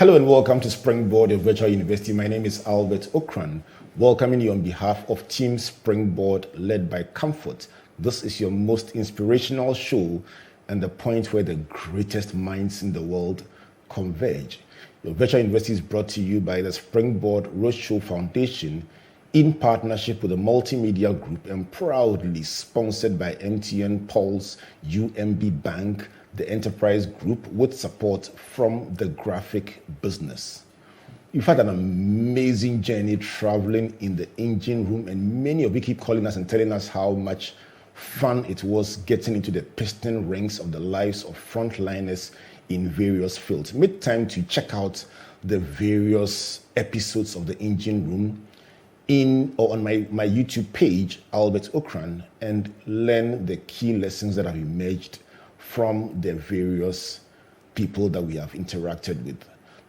Hello and welcome to Springboard, your virtual university. My name is Albert Okran, welcoming you on behalf of Team Springboard, led by Comfort. This is your most inspirational show and the point where the greatest minds in the world converge. Your virtual university is brought to you by the Springboard Roadshow Foundation in partnership with the Multimedia Group and proudly sponsored by MTN Pulse, UMB Bank, the Enterprise Group, with support from the graphic business. You've had an amazing journey traveling in the engine room, and many of you keep calling us and telling us how much fun it was getting into the piston rings of the lives of frontliners in various fields. Make time to check out the various episodes of the engine room in or on my YouTube page, Albert Okran, and learn the key lessons that have emerged from the various people that we have interacted with.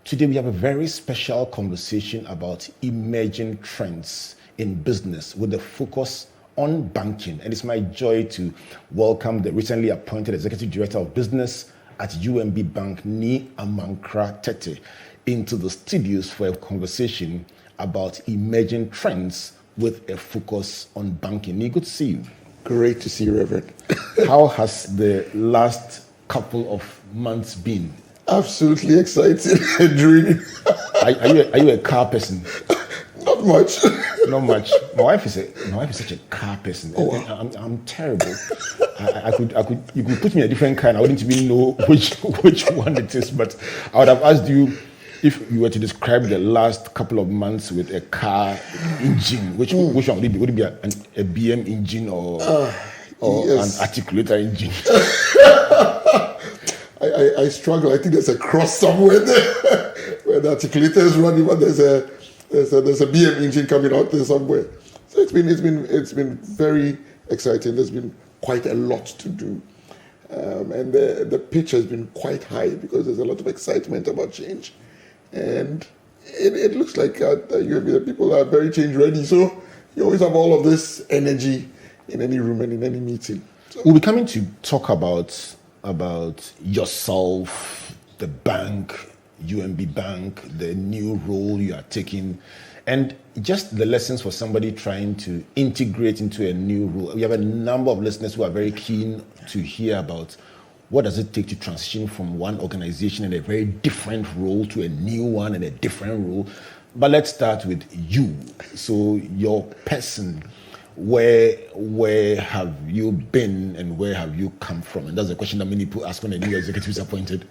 Today we have a very special conversation about emerging trends in business with a focus on banking. And it's my joy to welcome the recently appointed Executive Director of Business at UMB Bank, Ni Amankra Tetteh, into the studios for a conversation about emerging trends with a focus on banking. Ni, good to see you. Great to see you, Reverend. How has the last couple of months been? Absolutely exciting and dreaming. Are you a car person? Not much. Not much. My wife is such a car person. Oh, wow. I'm terrible. You could put me in a different car and I wouldn't even know which one it is. But I would have asked you if you were to describe the last couple of months with a car engine. Which one would it be? Would it be a BM engine or yes, an articulator engine? I struggle. I think there's a cross somewhere there where the articulator is running, but there's a BM engine coming out there somewhere. So it's been very exciting. There's been quite a lot to do, and the pitch has been quite high because there's a lot of excitement about change, and it looks like the people are very change ready. So you always have all of this energy in any room and in any meeting. So we'll be coming to talk about yourself, the bank, UMB Bank, the new role you are taking, and just the lessons for somebody trying to integrate into a new role. We have a number of listeners who are very keen to hear about what does it take to transition from one organization in a very different role to a new one in a different role. But let's start with you. So your person, where have you been and where have you come from? And that's a question that many people ask when a new executive is appointed.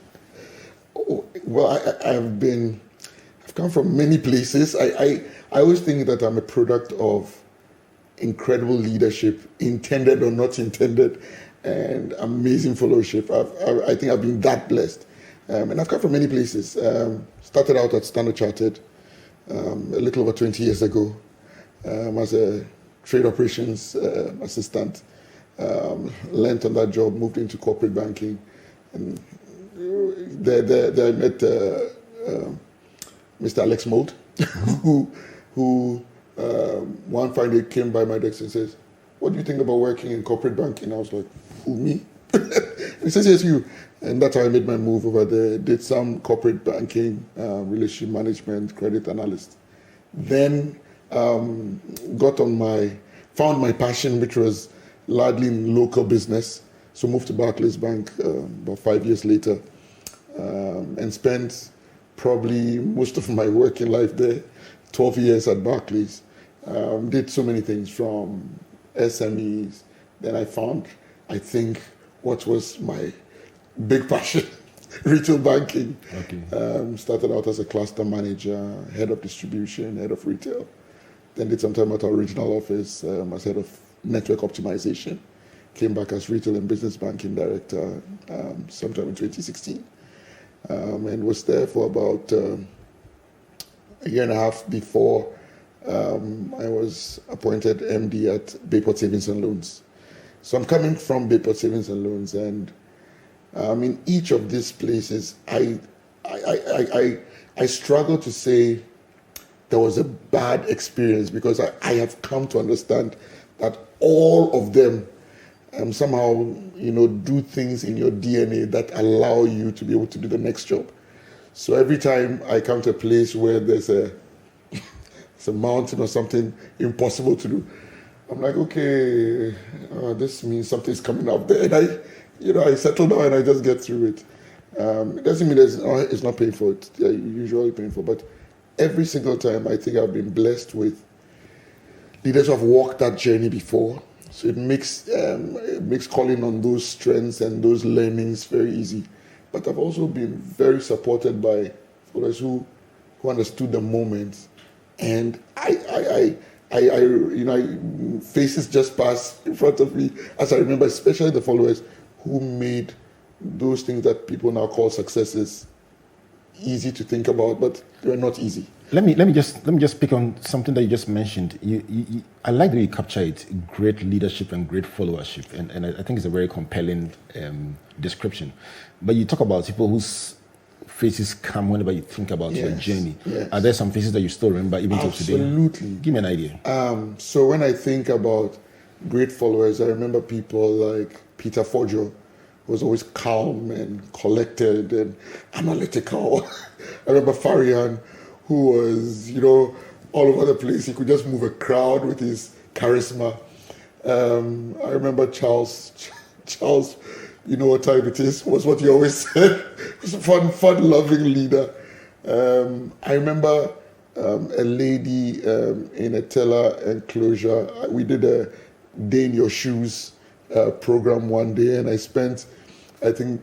Oh, well, I've come from many places. I always think that I'm a product of incredible leadership, intended or not intended, and amazing fellowship. I think I've been that blessed. And I've come from many places. Started out at Standard Chartered a little over 20 years ago as a trade operations assistant. Learned on that job, moved into corporate banking, and there I met Mr. Alex Mold, who one fine day came by my desk and says, "What do you think about working in corporate banking?" I was like, "Who, me?" He says, "Yes, you." And that's how I made my move over there. Did some corporate banking, relationship management, credit analyst. Then found my passion, which was largely in local business. So moved to Barclays Bank about 5 years later, and spent probably most of my working life there, 12 years at Barclays. Did so many things from SMEs. Then I found, I think, what was my big passion, retail banking. Okay. Started out as a cluster manager, head of distribution, head of retail. Then did some time at our regional office as head of network optimization. Came back as retail and business banking director sometime in 2016. And was there for about a year and a half before I was appointed MD at Bayport Savings and Loans. So I'm coming from Bayport Savings and Loans, and in each of these places, I struggle to say there was a bad experience, because I have come to understand that all of them somehow, do things in your DNA that allow you to be able to do the next job. So every time I come to a place where there's it's a mountain or something impossible to do, I'm like, okay, this means something's coming up there. And I settle down and I just get through it. It doesn't mean it's not painful. It's usually painful, but every single time I think I've been blessed with leaders who have walked that journey before. So it makes calling on those strengths and those learnings very easy. But I've also been very supported by followers who understood the moment, and faces just pass in front of me as I remember, especially the followers who made those things that people now call successes easy to think about, but they were not easy. Let me just pick on something that you just mentioned. I like the way you capture it: great leadership and great followership, and I think it's a very compelling description. But you talk about people whose faces come whenever you think about your journey. Yes. Are there some faces that you still remember even till today? Absolutely. Give me an idea. So when I think about great followers, I remember people like Peter Fojo, who was always calm and collected and analytical. I remember Farian, who was, all over the place. He could just move a crowd with his charisma. I remember Charles, you know what time it is, was what he always said. He was a fun-loving leader. I remember a lady in a teller enclosure. We did a Day in Your Shoes program one day, and I spent, I think,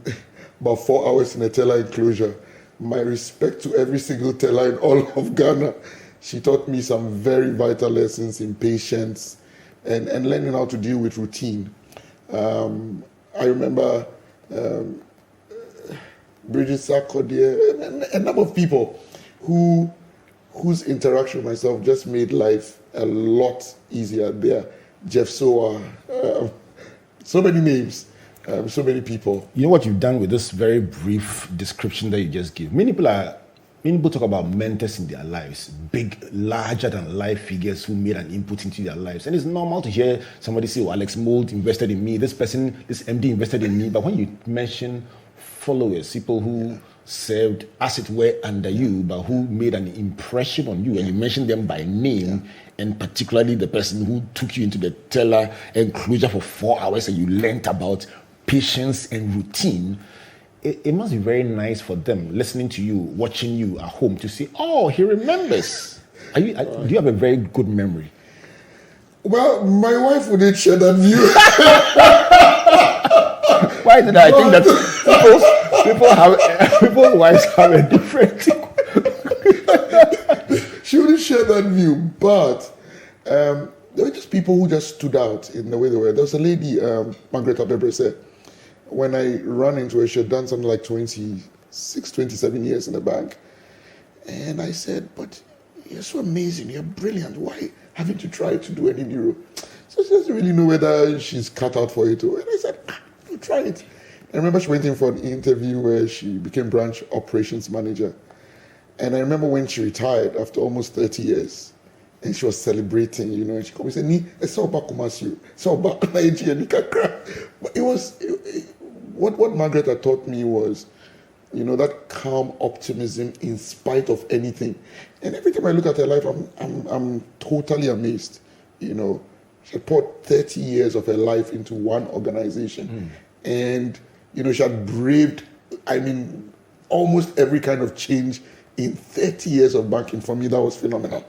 about 4 hours in a teller enclosure. My respect to every single teller in all of Ghana. She taught me some very vital lessons in patience and learning how to deal with routine. I remember Bridget Sarkodie, a number of people whose interaction with myself just made life a lot easier. There, Jeff Soa, so many names. So many people. You know what you've done with this very brief description that you just gave? Many people talk about mentors in their lives, big, larger than life figures who made an input into their lives. And it's normal to hear somebody say, oh, Alex Mould invested in me, this MD invested in me. But when you mention followers, people who served, as it were, under you, but who made an impression on you, and you mention them by name, and particularly the person who took you into the teller enclosure for 4 hours and you learnt about patience and routine, it must be very nice for them listening to you, watching you at home to say, oh, he remembers. Do you have a very good memory? Well, my wife wouldn't share that view. Why is it that I think that people's wives have a different... She wouldn't share that view, but there were just people who just stood out in the way they were. There was a lady, Amankra Tetteh said, when I ran into her, she had done something like 26, 27 years in the bank. And I said, but you're so amazing, you're brilliant. Why haven't you tried to do any neuro? So she doesn't really know whether she's cut out for it. And I said, you try it. I remember she went in for an interview where she became branch operations manager. And I remember when she retired after almost 30 years, and she was celebrating, and she called me and said, "Ni, it's all back Kumasi, it's all back Nigeria." But it was what Margaret had taught me was, that calm optimism in spite of anything. And every time I look at her life, I'm totally amazed. She had poured 30 years of her life into one organization, and she had braved, almost every kind of change in 30 years of banking. For me, that was phenomenal.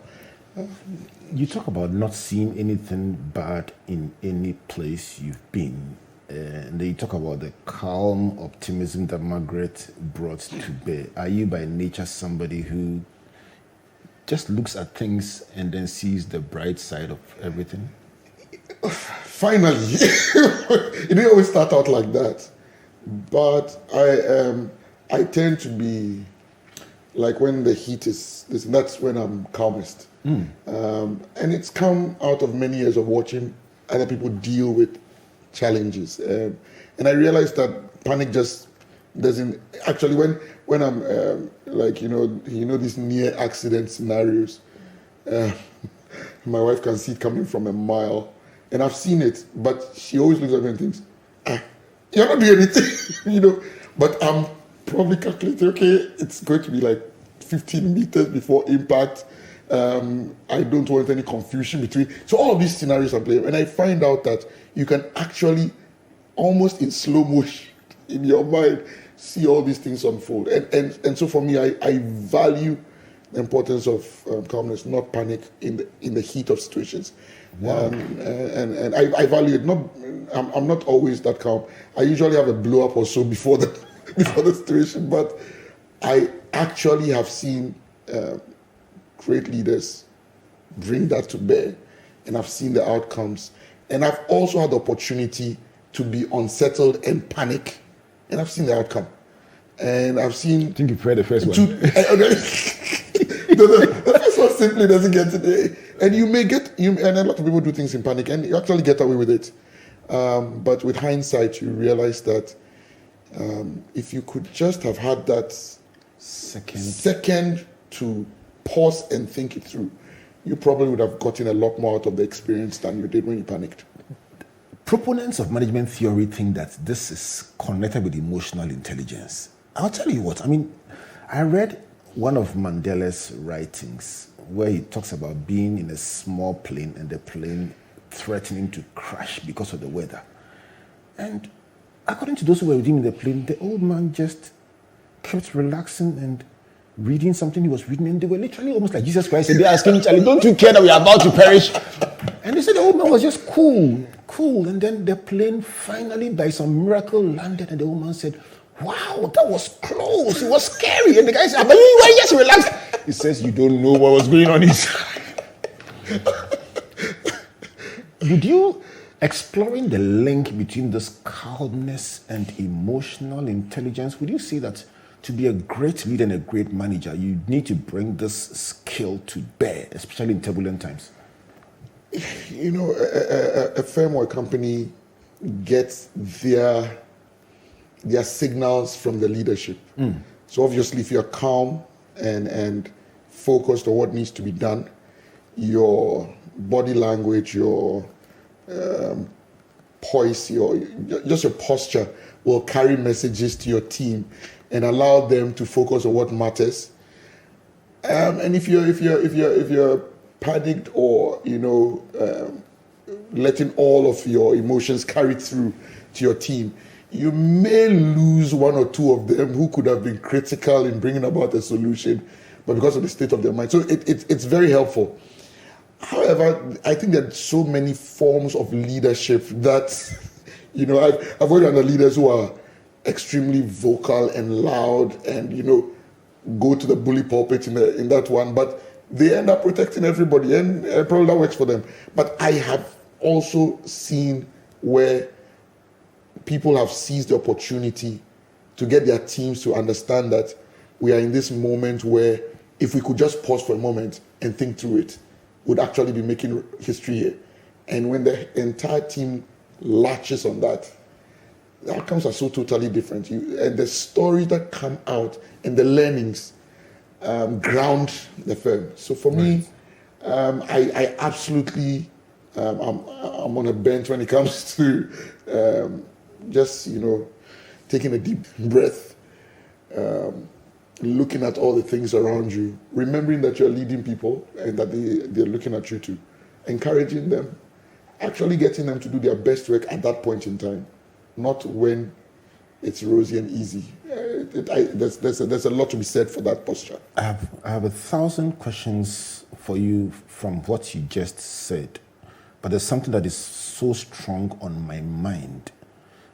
You talk about not seeing anything bad in any place you've been. And then you talk about the calm optimism that Margaret brought to bear. Are you by nature somebody who just looks at things and then sees the bright side of everything? Finally. It didn't always start out like that. But I tend to be like when the heat is, that's when I'm calmest. And it's come out of many years of watching other people deal with challenges. And I realized that panic just doesn't, actually when I'm these near accident scenarios, my wife can see it coming from a mile. And I've seen it, but she always looks at me and thinks, you're not doing anything, But I'm probably calculate, okay, it's going to be like 15 meters before impact. I don't want any confusion between. So all of these scenarios are playing. And I find out that you can actually, almost in slow motion, in your mind, see all these things unfold. And so for me, I value the importance of calmness, not panic in the heat of situations. Wow. And I value it. I'm not always that calm. I usually have a blow up or so before the situation, but I actually have seen great leaders bring that to bear, and I've seen the outcomes. And I've also had the opportunity to be unsettled and panic, and I've seen the outcome. And I've seen. I think you've heard the first one. The first one simply doesn't get it. And you may get, and a lot of people do things in panic, and you actually get away with it. But with hindsight, you realize that if you could just have had that second to pause and think it through, you probably would have gotten a lot more out of the experience than you did when you panicked. Proponents of management theory think that this is connected with emotional intelligence. I'll tell you what, I mean, I read one of Mandela's writings where he talks about being in a small plane and the plane threatening to crash because of the weather. And according to those who were with him in the plane, the old man just kept relaxing and reading something he was reading, and they were literally almost like Jesus Christ, and they're asking Charlie, don't you care that we are about to perish? And they said the old man was just cool, and then the plane finally, by some miracle, landed, and the old man said, wow, that was close, it was scary. And the guy said, but you were just relaxed. He says, you don't know what was going on inside. Would you, exploring the link between this calmness and emotional intelligence, would you say that to be a great leader and a great manager, you need to bring this skill to bear, especially in turbulent times? You know, a firm or a company gets their signals from the leadership. So obviously, if you're calm and focused on what needs to be done, your body language, your poise, just your posture will carry messages to your team and allow them to focus on what matters. And if you're panicked or letting all of your emotions carry through to your team, you may lose one or two of them who could have been critical in bringing about a solution, but because of the state of their mind. So it's very helpful. However, I think there are so many forms of leadership that, I've worked under leaders who are extremely vocal and loud and, go to the bully pulpit in that one, but they end up protecting everybody, and probably that works for them. But I have also seen where people have seized the opportunity to get their teams to understand that we are in this moment where if we could just pause for a moment and think through it, would actually be making history here. And when the entire team latches on that, the outcomes are so totally different. And the stories that come out and the learnings ground the firm. So for me, I absolutely, I'm on a bench when it comes to just, taking a deep breath, looking at all the things around you, remembering that you're leading people and that they're looking at you too, encouraging them, actually getting them to do their best work at that point in time, not when it's rosy and easy. There's a lot to be said for that posture. I have 1,000 questions for you from what you just said, but there's something that is so strong on my mind,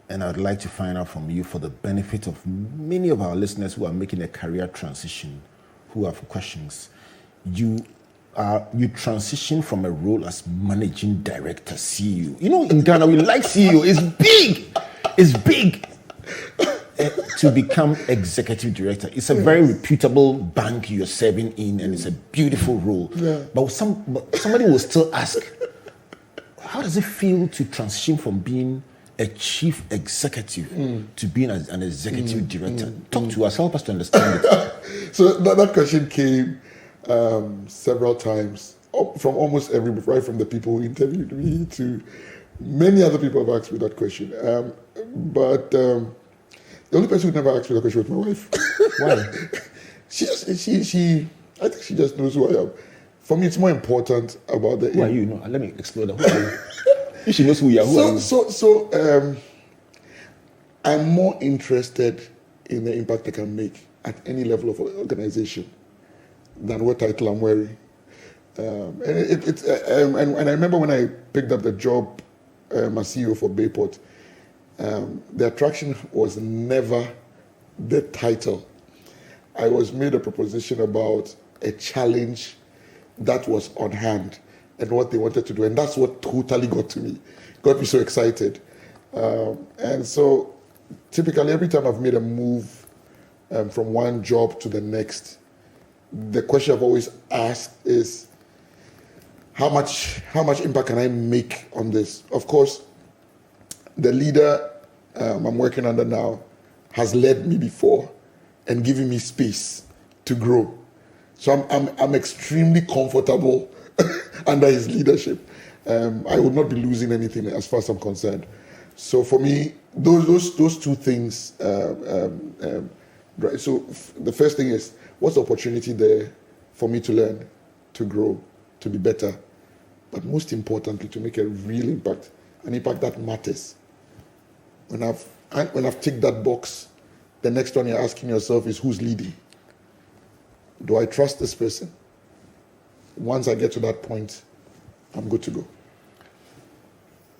and I'd like to find out from you for the benefit of many of our listeners who are making a career transition, who have questions. You transition from a role as managing director, CEO. In Ghana, we like CEO. It's big. To become executive director. It's a very reputable bank you're serving in, and it's a beautiful role. Yeah. But somebody will still ask, how does it feel to transition from being a chief executive to being an executive director? Talk to us, help us to understand it. So that question came several times from almost right from the people who interviewed me to many other people have asked me that question. But The only person who never asked me that question was my wife. Why? I think she just knows who I am. For me, it's more important about the. Who are you? No, let me explore that. Who are you? If she knows who you are, who are you? So, I'm more interested in the impact I can make at any level of organization than what title I'm wearing. And I remember when I picked up the job as CEO for Bayport, the attraction was never the title. I was made a proposition about a challenge that was on hand and what they wanted to do. And that's what totally got me so excited. And so typically every time I've made a move from one job to the next, the question I've always asked is, how much impact can I make on this? Of course, the leader I'm working under now has led me before and given me space to grow. So I'm extremely comfortable under his leadership. I would not be losing anything as far as I'm concerned. So for me, those two things. Right. So the first thing is, what's the opportunity there for me to learn, to grow, to be better, but most importantly, to make a real impact, an impact that matters. When I've ticked that box, the next one you're asking yourself is, who's leading? Do I trust this person? Once I get to that point, I'm good to go.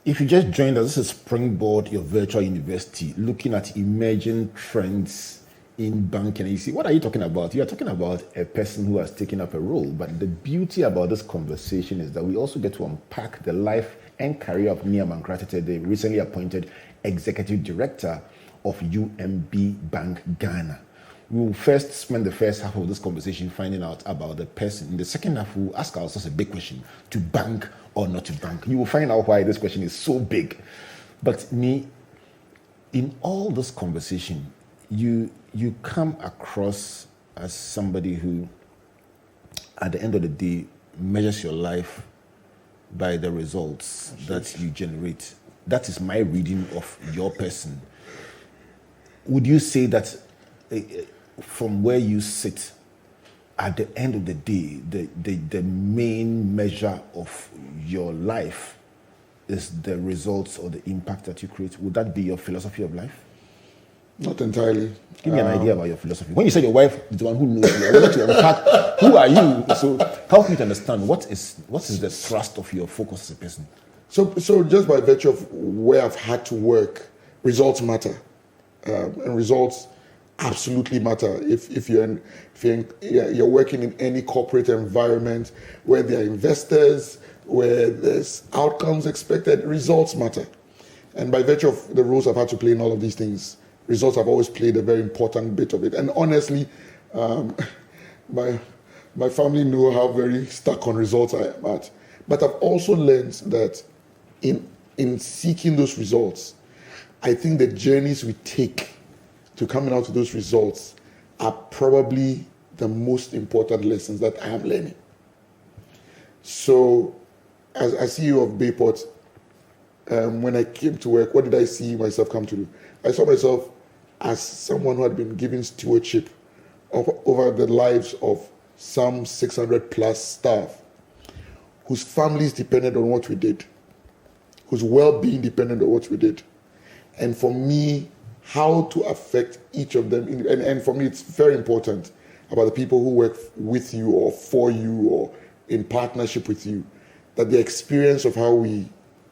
If you just joined us, this is Springboard, your virtual university, looking at emerging trends in banking. And you see, what are you talking about? You are talking about a person who has taken up a role. But the beauty about this conversation is that we also get to unpack the life and career of Amankra Tetteh, the recently appointed Executive Director of UMB Bank Ghana. We will first spend the first half of this conversation finding out about the person. In the second half, we'll ask ourselves a big question: to bank or not to bank? You will find out why this question is so big. But in all this conversation, you come across as somebody who, at the end of the day, measures your life by the results that you generate. That is my reading of your person. Would you say that from where you sit, at the end of the day, the main measure of your life is the results or the impact that you create? Would that be your philosophy of life? Not entirely. Give me an idea about your philosophy. When you say your wife is the one who knows you, I want to unpack who are you. So help me to understand what is the thrust of your focus as a person. So just by virtue of where I've had to work, results matter, and results absolutely matter. If you're working in any corporate environment where there are investors, where there's outcomes expected, results matter. And by virtue of the roles I've had to play in all of these things, results have always played a very important bit of it. And honestly, my family know how very stuck on results I am at. But I've also learned that in seeking those results, I think the journeys we take to coming out to those results are probably the most important lessons that I am learning. So, as CEO of Bayport, when I came to work, what did I see myself come to do? I saw myself as someone who had been given stewardship over the lives of some 600 plus staff, whose families depended on what we did, whose well-being depended on what we did. And for me, how to affect each of them. And for me, it's very important about the people who work with you or for you or in partnership with you, that the experience of how we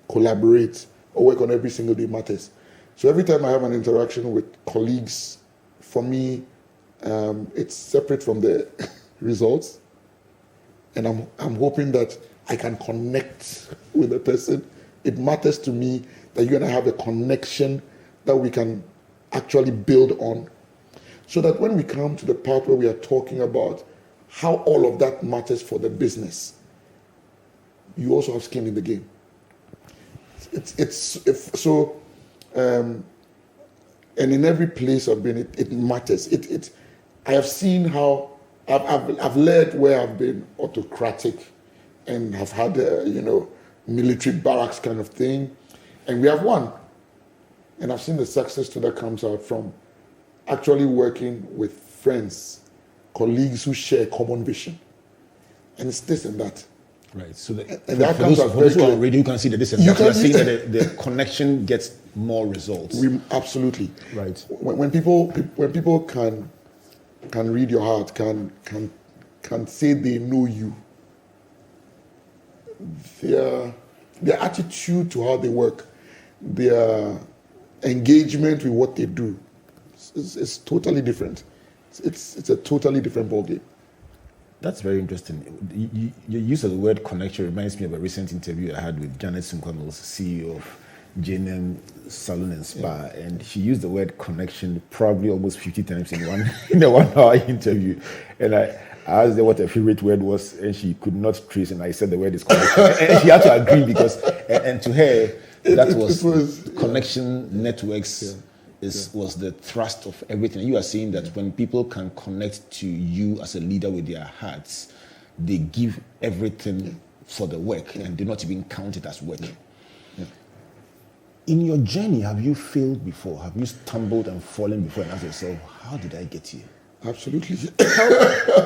collaborate or work on every single day matters. So every time I have an interaction with colleagues, for me, it's separate from the results. And I'm hoping that I can connect with the person. It matters to me that you're going to have a connection that we can actually build on, so that when we come to the part where we are talking about how all of that matters for the business, you also have skin in the game. And in every place I've been, it matters. I have seen how I've led where I've been autocratic and have had military barracks kind of thing, and we have won. And I've seen the success that comes out from actually working with friends, colleagues who share a common vision. And it's this and that. Right. So and that comes out for very those who are clear. radio, you can see the this and that. You are seeing that the connection gets more results. Absolutely. Right. When people can read your heart, can say they know you, their attitude to how they work, their engagement with what they do is totally different. It's a totally different ballgame. That's very interesting. Your use of the word connection reminds me of a recent interview I had with Janet Sunkwamels, CEO of JNM Salon and Spa, and she used the word connection probably almost 50 times in a 1 hour interview. And I asked her what her favorite word was, and she could not trace, and I said the word is connection. And she had to agree because, and to her, that was connection networks. Was the thrust of everything. You are saying that when people can connect to you as a leader with their hearts, they give everything for the work and do not even count it as work. In your journey, have you failed before? Have you stumbled and fallen before and asked yourself, how did I get here? Absolutely.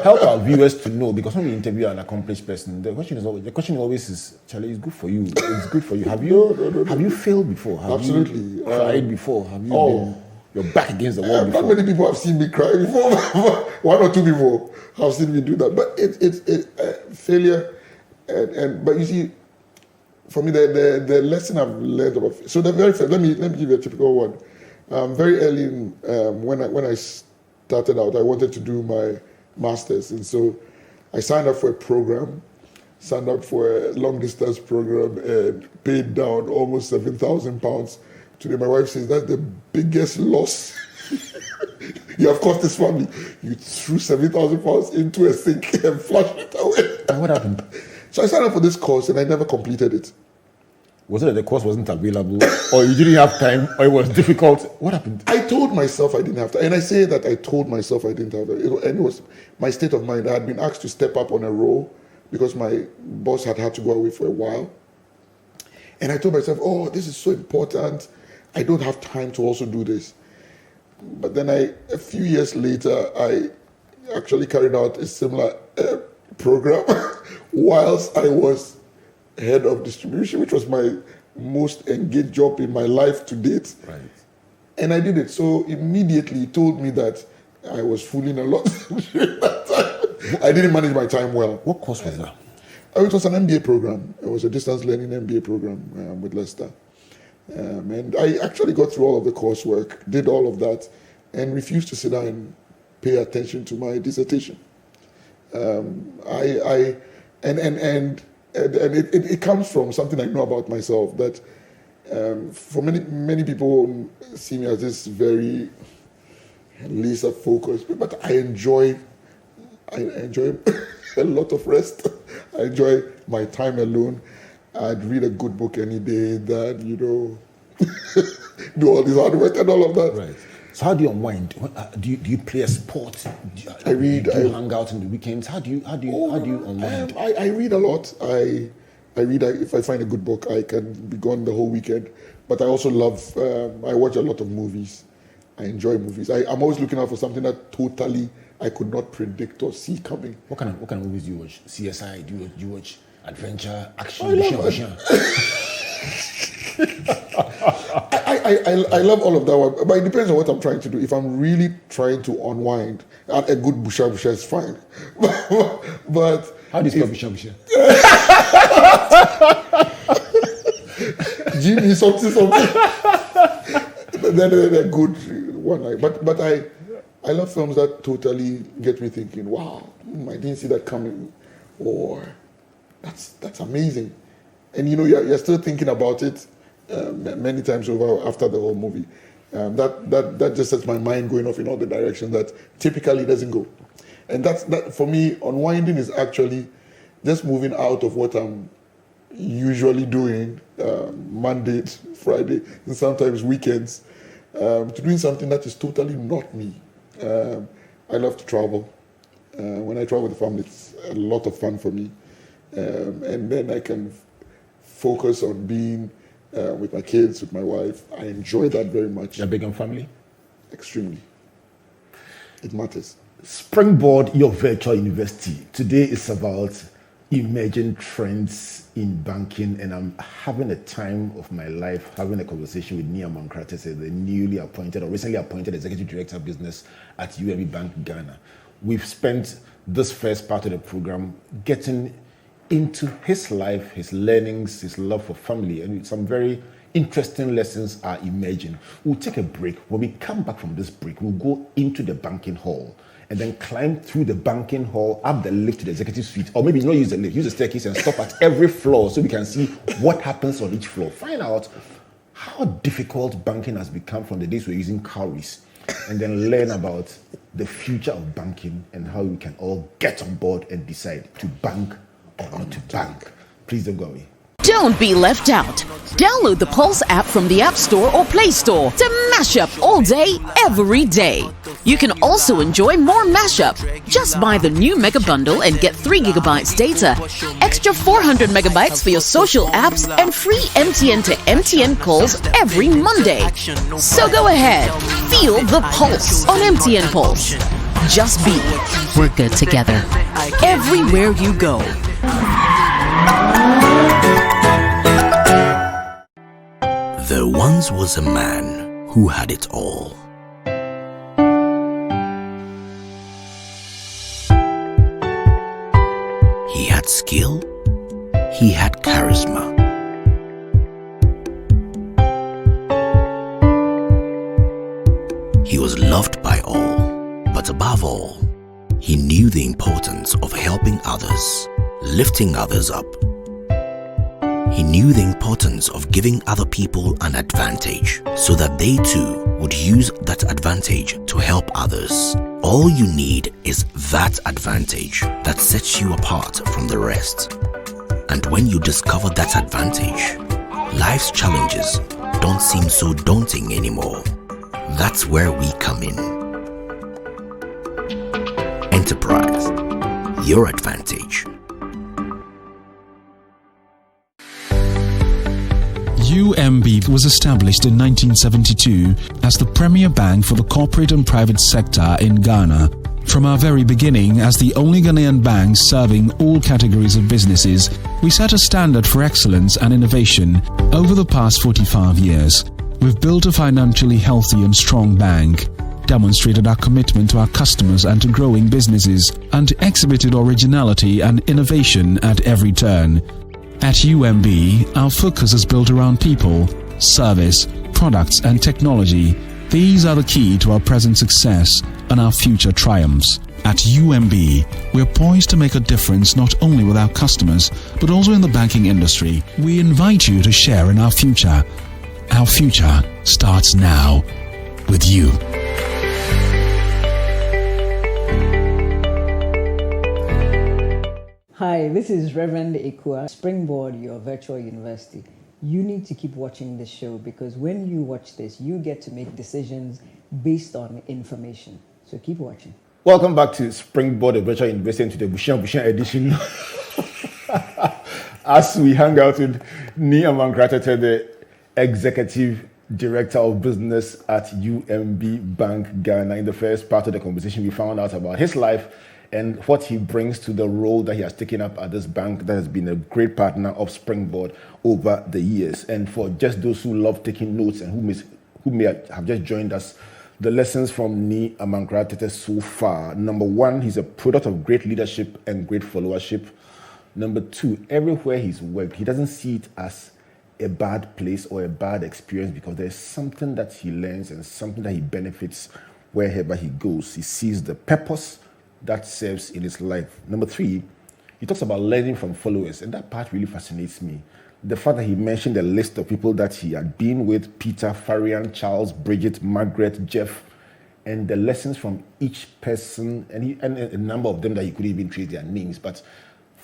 Help our viewers to know, because when we interview an accomplished person, the question always is, Charlie, it's good for you. It's good for you. Have you failed before? Have Absolutely. you cried before? Have you been your back against the wall before? Not many people have seen me cry before. One or two people have seen me do that. But it's failure. But you see, for me, the lesson I've learned about, so the very first, let me give you a typical one. Very early when I started out, I wanted to do my master's, and so I signed up for a program, signed up for a long distance program, and paid down almost £7,000. Today, my wife says that's the biggest loss you have cost this family. You threw £7,000 into a sink and flushed it away. And what happened? So I signed up for this course, and I never completed it. Was it that the course wasn't available, or you didn't have time, or it was difficult? What happened? I told myself I didn't have time. And I say that I told myself I didn't have time. And it was my state of mind. I had been asked to step up on a role because my boss had to go away for a while. And I told myself, oh, this is so important. I don't have time to also do this. But then a few years later, I actually carried out a similar program whilst I was head of distribution, which was my most engaged job in my life to date. Right. And I did it. So immediately he told me that I was fooling a lot during that time. I didn't manage my time well. What course was that? It was an MBA program. It was a distance learning MBA program with Leicester. And I actually got through all of the coursework, did all of that, and refused to sit down and pay attention to my dissertation. It comes from something I know about myself, that for many people see me as this very laser focused, but I enjoy a lot of rest. I enjoy my time alone. I'd read a good book any day that, do all this hard work and all of that. Right. So how do you unwind? Do you play a sport? I read. Do you hang out in the weekends? How do you unwind? I read a lot. I read. If I find a good book, I can be gone the whole weekend. But I also love. I watch a lot of movies. I enjoy movies. I'm always looking out for something that totally I could not predict or see coming. What kind of movies do you watch? CSI? Do you watch adventure, action? I love all of that one, but it depends on what I'm trying to do. If I'm really trying to unwind, a good busha is fine. But how do you spell busha? Jimmy something. Then a good one. But I love films that totally get me thinking, wow, I didn't see that coming, or that's amazing. And you're still thinking about it many times over after the whole movie. That just sets my mind going off in all the directions that typically doesn't go. And that for me, unwinding is actually just moving out of what I'm usually doing Monday, Friday, and sometimes weekends, to doing something that is totally not me. I love to travel. When I travel with the family, it's a lot of fun for me. And then I can focus on being with my kids, with my wife. I enjoy that very much. You're big on family? Extremely. It matters. Springboard, your virtual university. Today is about emerging trends in banking, and I'm having a time of my life having a conversation with Amankra Tetteh, the newly appointed or recently appointed Executive Director of Business at UMB Bank Ghana. We've spent this first part of the program getting into his life, his learnings, his love for family, and some very interesting lessons are emerging. We'll take a break. When we come back from this break, we'll go into the banking hall and then climb through the banking hall, up the lift to the executive suite, or maybe not use the lift, use the staircase and stop at every floor so we can see what happens on each floor. Find out how difficult banking has become from the days we're using cowries, and then learn about the future of banking and how we can all get on board and decide to bank or not to bank. Please don't go away. Don't be left out. Download the Pulse app from the App Store or Play Store to mash up all day, every day. You can also enjoy more mashup. Just buy the new Mega Bundle and get 3 gigabytes data, extra 400 megabytes for your social apps, and free MTN to MTN calls every Monday. So go ahead, feel the Pulse on MTN Pulse. Just be. We're good together. Everywhere you go. There once was a man who had it all. He had skill, he had charisma. He was loved by all, but above all, he knew the importance of helping others, lifting others up. He knew the importance of giving other people an advantage so that they too would use that advantage to help others. All you need is that advantage that sets you apart from the rest. And when you discover that advantage, life's challenges don't seem so daunting anymore. That's where we come in. Enterprise, your advantage. UMB was established in 1972 as the premier bank for the corporate and private sector in Ghana. From our very beginning, as the only Ghanaian bank serving all categories of businesses, we set a standard for excellence and innovation. Over the past 45 years, we've built a financially healthy and strong bank, demonstrated our commitment to our customers and to growing businesses, and exhibited originality and innovation at every turn. At UMB, our focus is built around people, service, products and technology. These are the key to our present success and our future triumphs. At UMB, we're poised to make a difference not only with our customers, but also in the banking industry. We invite you to share in our future. Our future starts now with you. Hi, this is Reverend Ekua, Springboard, your virtual university. You need to keep watching this show because when you watch this, you get to make decisions based on information. So keep watching. Welcome back to Springboard, the virtual university, and to the Bushian edition. As we hang out with Amankra Tetteh, the Executive Director of Business at UMB Bank Ghana. In the first part of the conversation, we found out about his life and what he brings to the role that he has taken up at this bank that has been a great partner of Springboard over the years. And for just those who love taking notes and who may have just joined us, the lessons from Amankra Tetteh so far. Number one, he's a product of great leadership and great followership. Number two, everywhere he's worked, he doesn't see it as a bad place or a bad experience because there's something that he learns and something that he benefits wherever he goes. He sees the purpose that serves in his life. Number three, he talks about learning from followers, and that part really fascinates me. The fact that he mentioned a list of people that he had been with: Peter, Farian, Charles, Bridget, Margaret, Jeff, and the lessons from each person, and a number of them that he couldn't even trace their names. But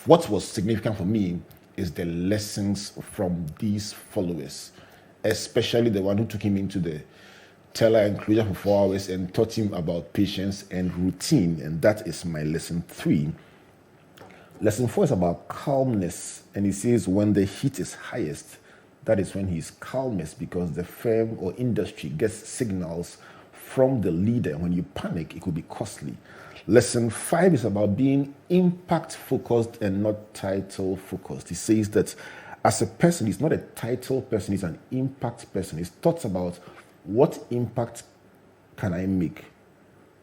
what was significant for me is the lessons from these followers, especially the one who took him into the teller enclosure for 4 hours and taught him about patience and routine. And that is my lesson 3. Lesson 4 is about calmness. And he says when the heat is highest, that is when he's calmest, because the firm or industry gets signals from the leader. When you panic, it could be costly. Lesson 5 is about being impact-focused and not title-focused. He says that as a person, he's not a title person, he's an impact person. He's thoughts about what impact can I make?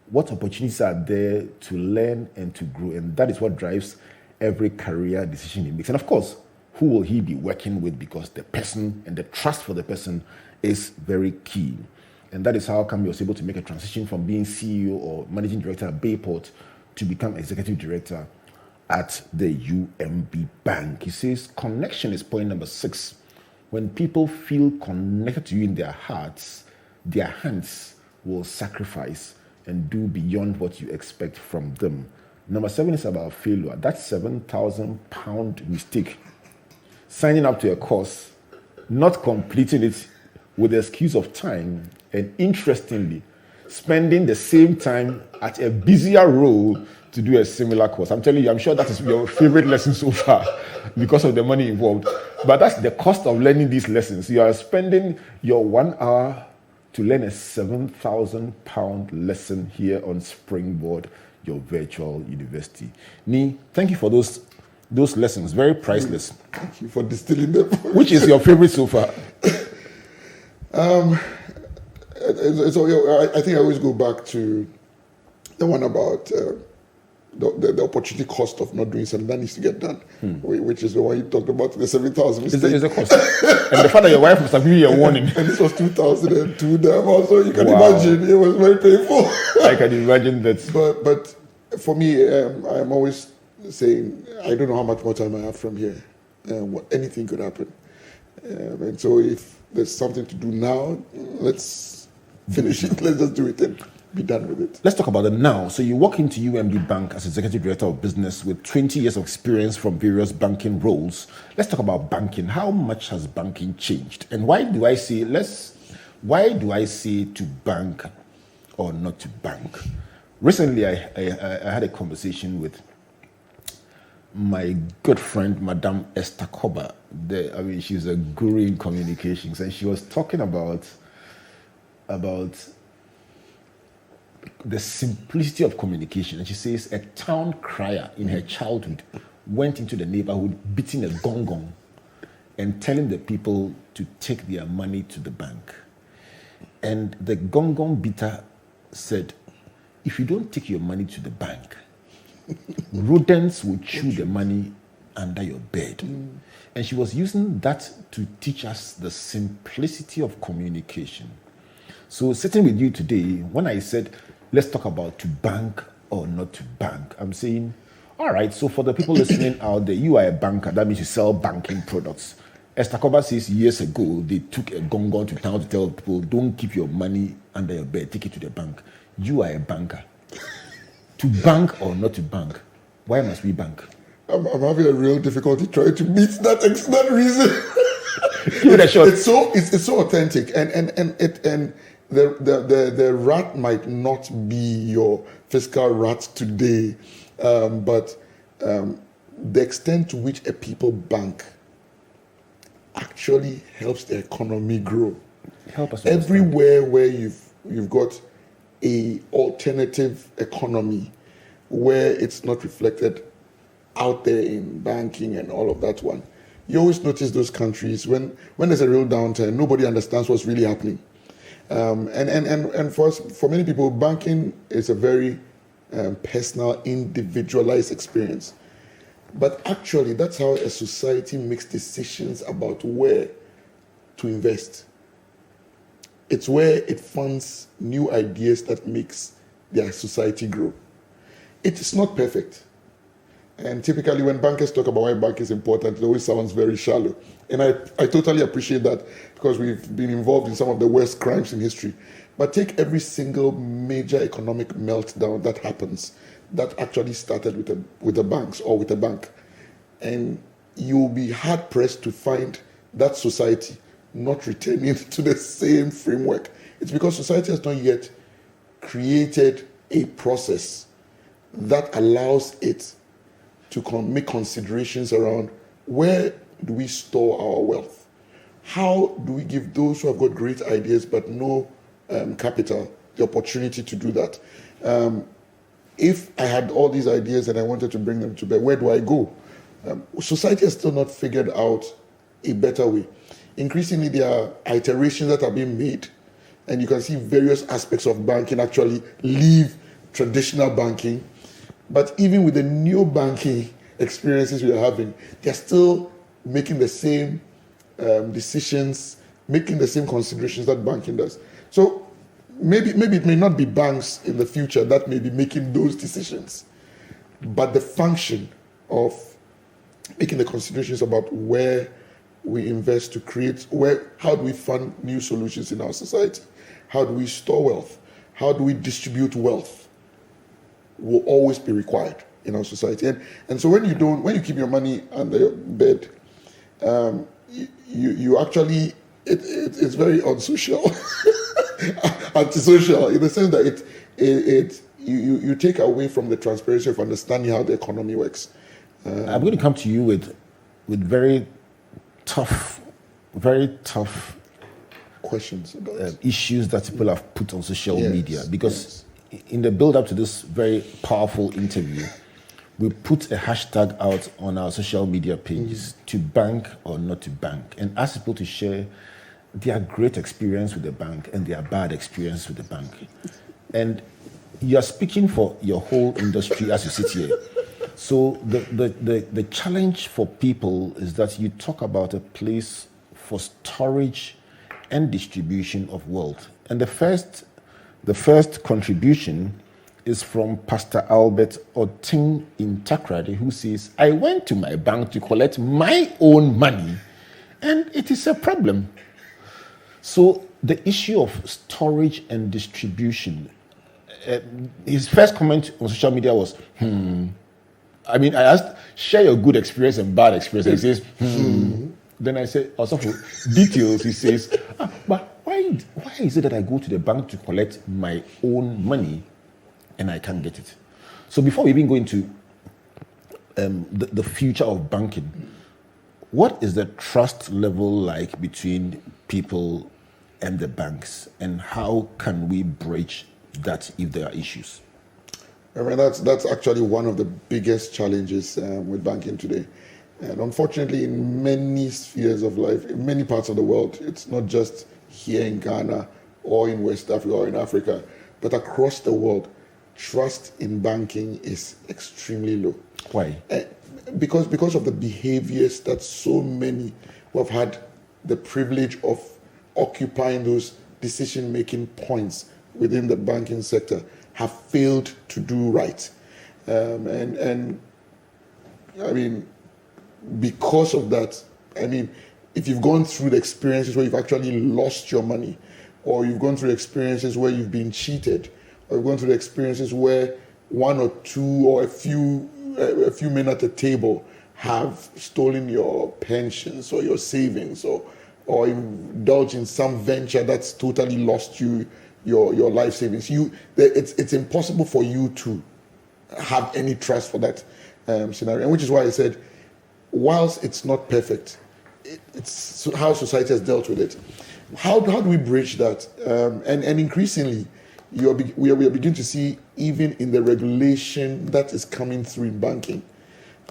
What opportunities are there to learn and to grow? And that is what drives every career decision he makes. And of course, who will he be working with? Because the person and the trust for the person is very key. And that is how come he was able to make a transition from being CEO or managing director at Bayport to become executive director at the UMB Bank. He says connection is point number 6. When people feel connected to you in their hearts, their hands will sacrifice and do beyond what you expect from them. Number 7 is about failure. That £7,000 mistake. Signing up to a course, not completing it with the excuse of time, and interestingly, spending the same time at a busier role to do a similar course. I'm telling you, I'm sure that is your favorite lesson so far because of the money involved. But that's the cost of learning these lessons. You are spending your 1 hour to learn a £7,000 lesson here on Springboard, your virtual university. Ni, thank you for those lessons. Very priceless. Thank you for distilling them. Which is your favorite so far? I think I always go back to the one about the opportunity cost of not doing something that needs to get done, which is the one you talked about, the 7,000 mistake. Is the cost. And the fact that your wife must have given you a warning. And this was 2002 then also. You can imagine, it was very painful. I can imagine that. But for me, I'm always saying, I don't know how much more time I have from here. Anything could happen. And so if there's something to do now, let's finish it. Let's just do it and be done with it. Let's talk about it now. So you walk into UMB Bank as Executive Director of Business with 20 years of experience from various banking roles. Let's talk about banking. How much has banking changed? And why do I say to bank or not to bank? Recently, I had a conversation with my good friend, Madame Esther Koba. She's a guru in communications, and she was talking about the simplicity of communication. And she says a town crier in her childhood went into the neighborhood beating a gong gong and telling the people to take their money to the bank. And the gong gong beater said, if you don't take your money to the bank, rodents will chew the money under your bed. And she was using that to teach us the simplicity of communication. So sitting with you today, when I said, let's talk about to bank or not to bank, I'm saying, all right, so for the people listening out there, you are a banker. That means you sell banking products. Esther Koba says years ago, they took a gong gong to town to tell people, don't keep your money under your bed, take it to the bank. You are a banker. To bank or not to bank? Why must we bank? I'm having a real difficulty trying to meet that reason. Give it a shot. It's so authentic, and the rat might not be your fiscal rat today, but the extent to which a people bank actually helps the economy grow. Help us. Everywhere where you've got a alternative economy where it's not reflected out there in banking and all of that one, you always notice those countries when there's a real downturn, nobody understands what's really happening. And for many people, banking is a very personal, individualized experience. But actually, that's how a society makes decisions about where to invest. It's where it funds new ideas that makes their society grow. It is not perfect. And typically when bankers talk about why banking is important, it always sounds very shallow. And I totally appreciate that because we've been involved in some of the worst crimes in history. But take every single major economic meltdown that happens that actually started with the banks or with a bank. And you'll be hard-pressed to find that society not returning to the same framework. It's because society has not yet created a process that allows it to make considerations around where do we store our wealth? How do we give those who have got great ideas but no capital the opportunity to do that. If I had all these ideas and I wanted to bring them to bear, where do I go? Society has still not figured out a better way. Increasingly, there are iterations that are being made, and you can see various aspects of banking actually leave traditional banking. But even with the new banking experiences we are having, they're still making the same decisions, making the same considerations that banking does. So maybe it may not be banks in the future that may be making those decisions, but the function of making the considerations about where we invest to create, how do we fund new solutions in our society, how do we store wealth, how do we distribute wealth, will always be required in our society. And so when you keep your money under your bed, you actually, it's very unsocial, antisocial, in the sense that you take away from the transparency of understanding how the economy works. I'm going to come to you with very tough questions about issues that people have put on social media, because yes. in the build-up to this very powerful interview, we put a hashtag out on our social media pages, to bank or not to bank, and ask people to share their great experience with the bank and their bad experience with the bank. And you are speaking for your whole industry as you sit here. So the challenge for people is that you talk about a place for storage and distribution of wealth. And the first contribution is from Pastor Albert Oting in Takrady, who says, I went to my bank to collect my own money, and it is a problem. So the issue of storage and distribution, his first comment on social media was, I mean, I asked, share your good experience and bad experience. And he says, Then I said, also for details, he says, but why is it that I go to the bank to collect my own money and I can't get it? So before we even go into the future of banking, what is the trust level like between people and the banks, and how can we bridge that if there are issues? I mean, that's actually one of the biggest challenges with banking today. And unfortunately, in many spheres of life, in many parts of the world, it's not just here in Ghana or in West Africa or in Africa, but across the world, trust in banking is extremely low. Why? Because of the behaviors that so many who have had the privilege of occupying those decision-making points within the banking sector have failed to do right. And I mean, because of that, I mean, if you've gone through the experiences where you've actually lost your money, or you've gone through experiences where you've been cheated, or you've gone through the experiences where one or two or a few men at the table have stolen your pensions or your savings, or indulge in some venture that's totally lost you your life savings. It's impossible for you to have any trust for that scenario, and which is why I said, whilst it's not perfect, it's how society has dealt with it. How do we bridge that? And increasingly, we are beginning to see, even in the regulation that is coming through in banking,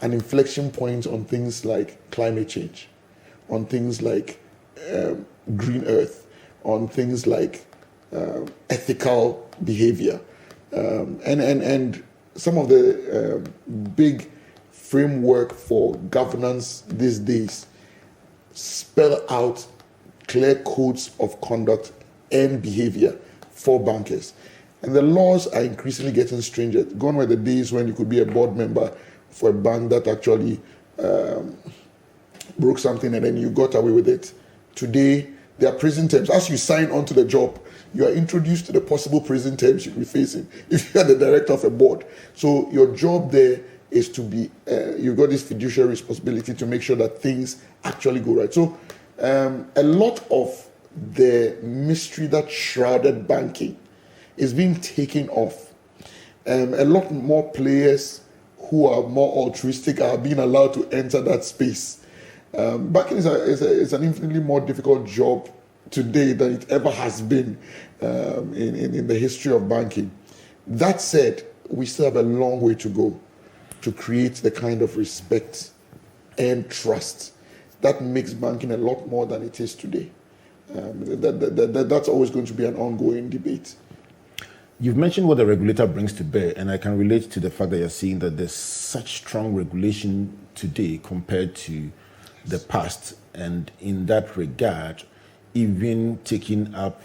an inflection point on things like climate change, on things like green earth, on things like ethical behavior, and some of the big framework for governance these days spell out clear codes of conduct and behavior for bankers. And the laws are increasingly getting stringent. Gone were the days when you could be a board member for a bank that actually broke something and then you got away with it. Today, there are prison terms. As you sign onto the job, you are introduced to the possible prison terms you'll be facing if you are the director of a board. So your job there is to be, you've got this fiduciary responsibility to make sure that things actually go right. So a lot of the mystery that shrouded banking is being taken off. A lot more players who are more altruistic are being allowed to enter that space. Banking is an infinitely more difficult job today than it ever has been in the history of banking. That said, we still have a long way to go to create the kind of respect and trust that makes banking a lot more than it is today. That's always going to be an ongoing debate. You've mentioned what the regulator brings to bear, and I can relate to the fact that you're seeing that there's such strong regulation today compared to the past. And in that regard, even taking up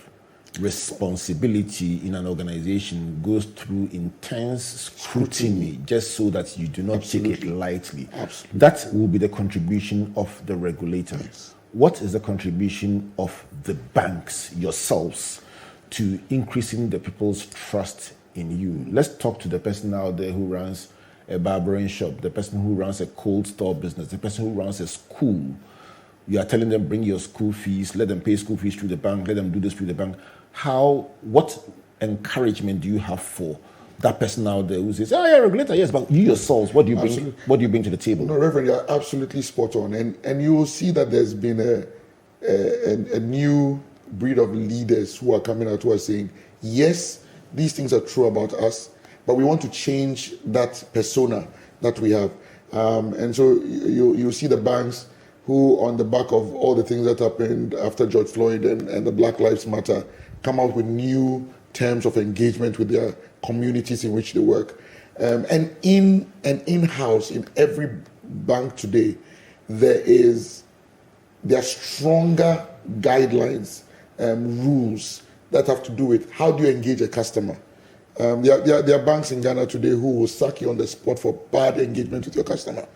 responsibility in an organization goes through intense scrutiny just so that you do not take it lightly. Absolutely. That will be the contribution of the regulator. Yes. What is the contribution of the banks, yourselves, to increasing the people's trust in you? Let's talk to the person out there who runs a barbering shop, the person who runs a cold store business, the person who runs a school. You are telling them, bring your school fees, let them pay school fees through the bank, let them do this through the bank. What encouragement do you have for that person out there who says, oh yeah, regulator, yes, but you yourselves, what do you bring? What do you bring to the table? No, Reverend, you're absolutely spot on. And you will see that there's been a new breed of leaders who are coming out who are saying, yes, these things are true about us, but we want to change that persona that we have. And so you see the banks who, on the back of all the things that happened after George Floyd and the Black Lives Matter, come out with new terms of engagement with their communities in which they work. And in-house, in every bank today, there are stronger guidelines, rules that have to do with how do you engage a customer. There are banks in Ghana today who will sack you on the spot for bad engagement with your customer.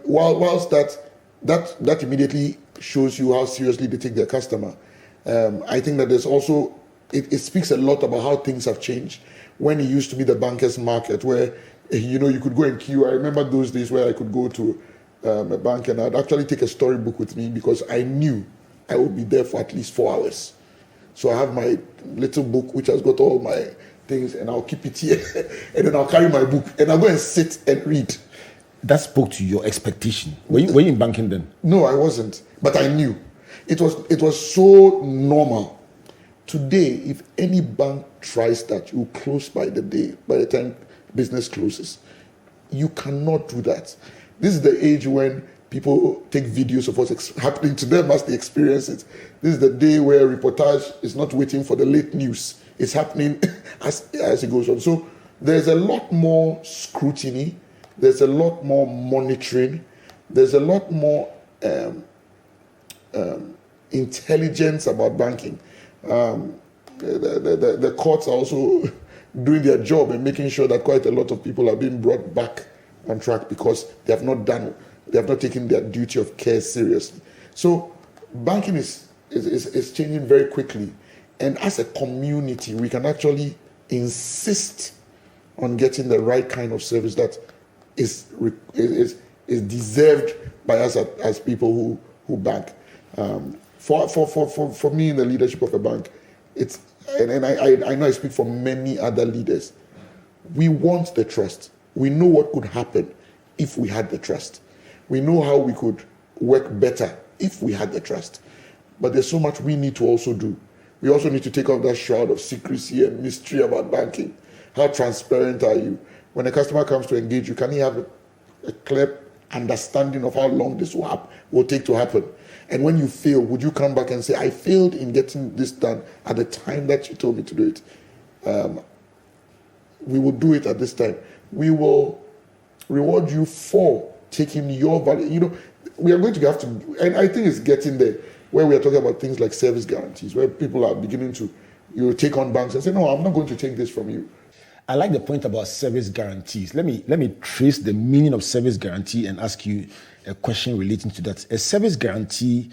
Whilst that immediately shows you how seriously they take their customer. I think that there's also, it speaks a lot about how things have changed. When it used to be the banker's market where, you could go and queue. I remember those days where I could go to a bank and I'd actually take a storybook with me because I knew I would be there for at least 4 hours. So I have my little book which has got all my things and I'll keep it here and then I'll carry my book and I'll go and sit and read. That spoke to your expectation. Were you in banking then? No, I wasn't, but I knew. It was so normal. Today, if any bank tries that, you will close by the time business closes. You cannot do that. This is the age when people take videos of what's happening to them as they experience it. This is the day where reportage is not waiting for the late news. It's happening as it goes on. So there's a lot more scrutiny. There's a lot more monitoring. There's a lot more intelligence about banking. The courts are also doing their job and making sure that quite a lot of people are being brought back on track because they have not taken their duty of care seriously. So banking is changing very quickly. And as a community, we can actually insist on getting the right kind of service that is deserved by us as people who bank. For me in the leadership of a bank, I know I speak for many other leaders. We want the trust. We know what could happen if we had the trust. We know how we could work better if we had the trust. But there's so much we need to also do. We also need to take off that shroud of secrecy and mystery about banking. How transparent are you? When a customer comes to engage you, can he have a clear understanding of how long this will take to happen? And when you fail, would you come back and say, I failed in getting this done at the time that you told me to do it? We will do it at this time. We will reward you for taking your value. We are going to have to, and I think it's getting there, where we are talking about things like service guarantees, where people are beginning to take on banks and say, no, I'm not going to take this from you. I like the point about service guarantees. Let me trace the meaning of service guarantee and ask you a question relating to that. A service guarantee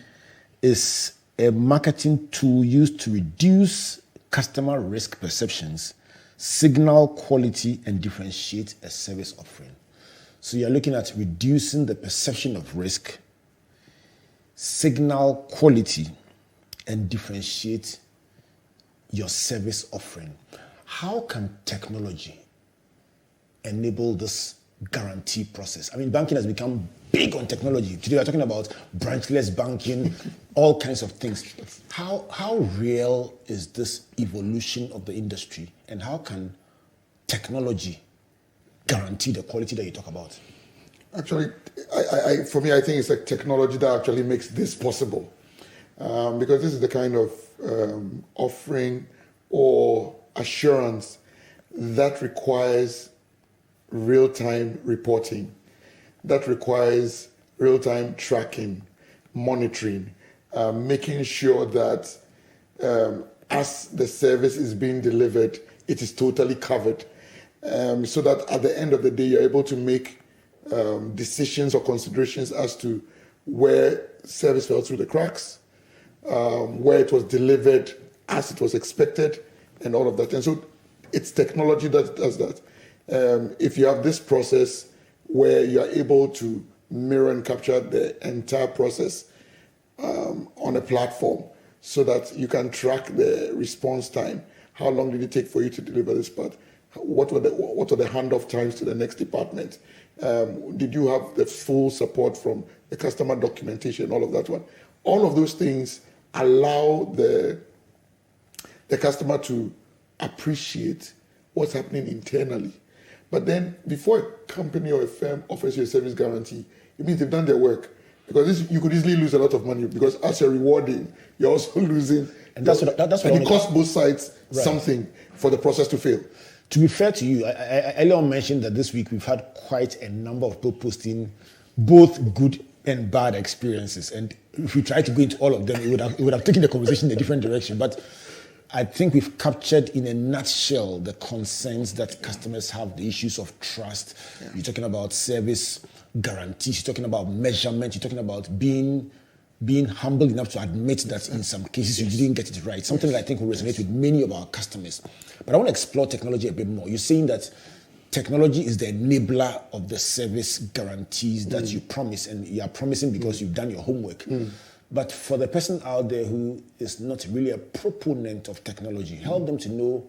is a marketing tool used to reduce customer risk perceptions, signal quality, and differentiate a service offering. So you're looking at reducing the perception of risk, signal quality, and differentiate your service offering. How can technology enable this guarantee process? I mean, banking has become big on technology. Today we're talking about branchless banking, all kinds of things. How real is this evolution of the industry, and how can technology guarantee the quality that you talk about? Actually, for me, I think it's like technology that actually makes this possible. Because this is the kind of offering or assurance that requires real-time reporting, that requires real-time tracking, monitoring, making sure that as the service is being delivered, it is totally covered, so that at the end of the day, you're able to make decisions or considerations as to where service fell through the cracks, where it was delivered as it was expected, and all of that. And so it's technology that does that. If you have this process where you are able to mirror and capture the entire process on a platform so that you can track the response time, how long did it take for you to deliver this part? What were the handoff times to the next department? Did you have the full support from the customer documentation, all of that one? All of those things allow the customer to appreciate what's happening internally. But then before a company or a firm offers you a service guarantee, it means they've done their work. Because you could easily lose a lot of money, because as you're rewarding, you're also losing. And that's what it costs both sides something for the process to fail. To be fair to you, I earlier on mentioned that this week we've had quite a number of people posting both good and bad experiences. And if we try to go into all of them, it would have taken the conversation in a different direction. But I think we've captured in a nutshell the concerns that customers have, the issues of trust. Yeah. You're talking about service guarantees, you're talking about measurement, you're talking about being humble enough to admit that in some cases you didn't get it right. Something that I think will resonate with many of our customers. But I want to explore technology a bit more. You're saying that technology is the enabler of the service guarantees that you promise, and you are promising because you've done your homework. But for the person out there who is not really a proponent of technology, help them to know,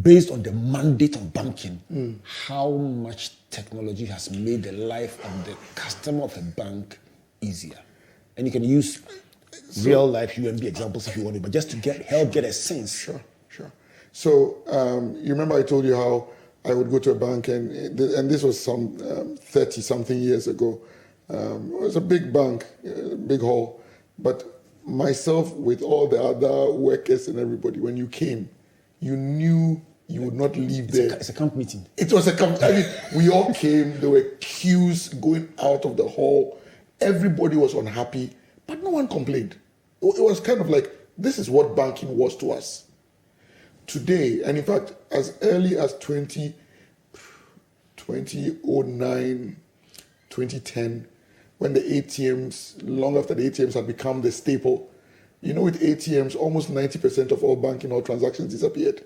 based on the mandate of banking, how much technology has made the life of the customer of a bank easier. And you can use real life UMB examples if you want to, but just to help get a sense. Sure. So you remember I told you how I would go to a bank, and this was some 30-something years ago. It was a big bank, big hall, but myself with all the other workers and everybody, when you came, you knew you would not leave there. It's a camp meeting. It was a camp. I mean, we all came. There were queues going out of the hall. Everybody was unhappy, but no one complained. It was kind of like, this is what banking was to us. Today, and in fact, as early as 2009, 2010, when the ATMs, long after the ATMs had become the staple, with ATMs, almost 90% of all banking or transactions disappeared.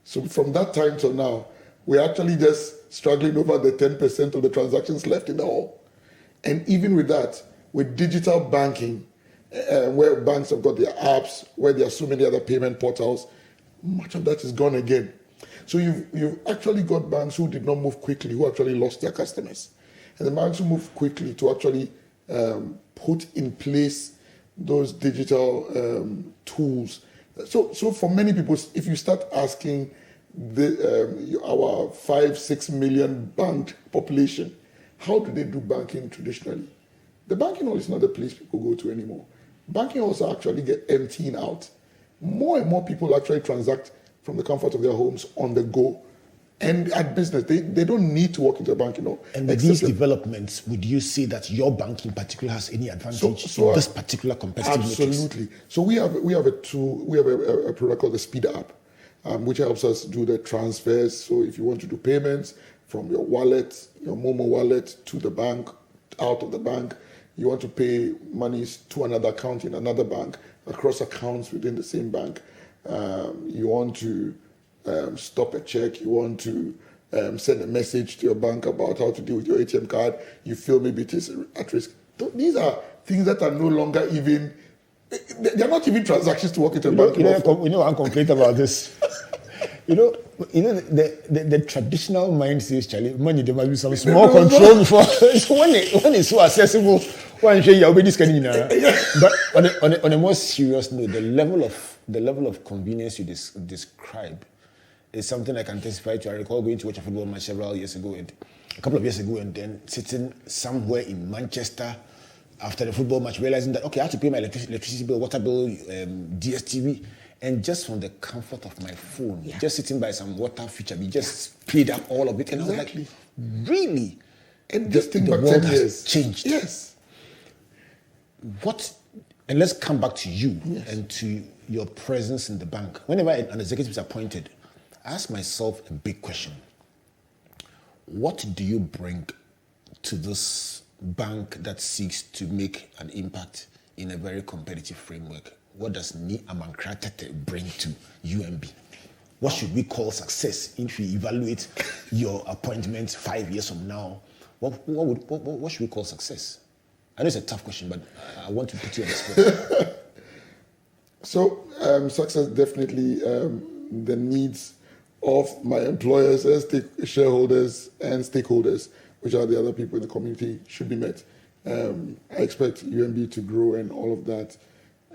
So from that time till now, we're actually just struggling over the 10% of the transactions left in the hall. And even with that, with digital banking, where banks have got their apps, where there are so many other payment portals, much of that is gone again. So you've actually got banks who did not move quickly, who actually lost their customers. And the banks who moved quickly to actually put in place those digital tools. So for many people, if you start asking our 5-6 million banked population, how do they do banking traditionally? The banking hall is not the place people go to anymore. Banking halls actually get emptying out. More and more people actually transact from the comfort of their homes on the go. And at business, they don't need to walk into a banking hall. And with these developments, would you say that your bank in particular has any advantage in this particular competitive matrix? Absolutely. So we have a tool, we have a product called the Speed app, which helps us do the transfers. So if you want to do payments from your wallet, your Momo wallet, to the bank, out of the bank, you want to pay monies to another account in another bank, across accounts within the same bank, you want to stop a check, you want to send a message to your bank about how to deal with your ATM card, you feel maybe it is at risk. These are things that are no longer even, they're not even transactions to walk into a bank. We know one complaint about this. You know, the traditional mind says, Charlie, money, there must be some small control before. So when it's so accessible, one day you'll be this kind of. But on a more serious note, the level of convenience you describe is something I can testify to. I recall going to watch a football match a couple of years ago, and then sitting somewhere in Manchester after the football match, realizing that, okay, I have to pay my electricity bill, water bill, DSTV, and just from the comfort of my phone, just sitting by some water feature, we just paid up all of it. And I was like, really? And just think the about world 10 has years. changed. Yes. And let's come back to you and to your presence in the bank. Whenever an executive is appointed, I ask myself a big question. What do you bring to this bank that seeks to make an impact in a very competitive framework? What does Amankra Tetteh bring to UMB? What should we call success if we evaluate your appointment 5 years from now? What should we call success? I know it's a tough question, but I want to put you on the spot. So, success definitely the needs of my employers and shareholders and stakeholders, which are the other people in the community, should be met. I expect UMB to grow and all of that.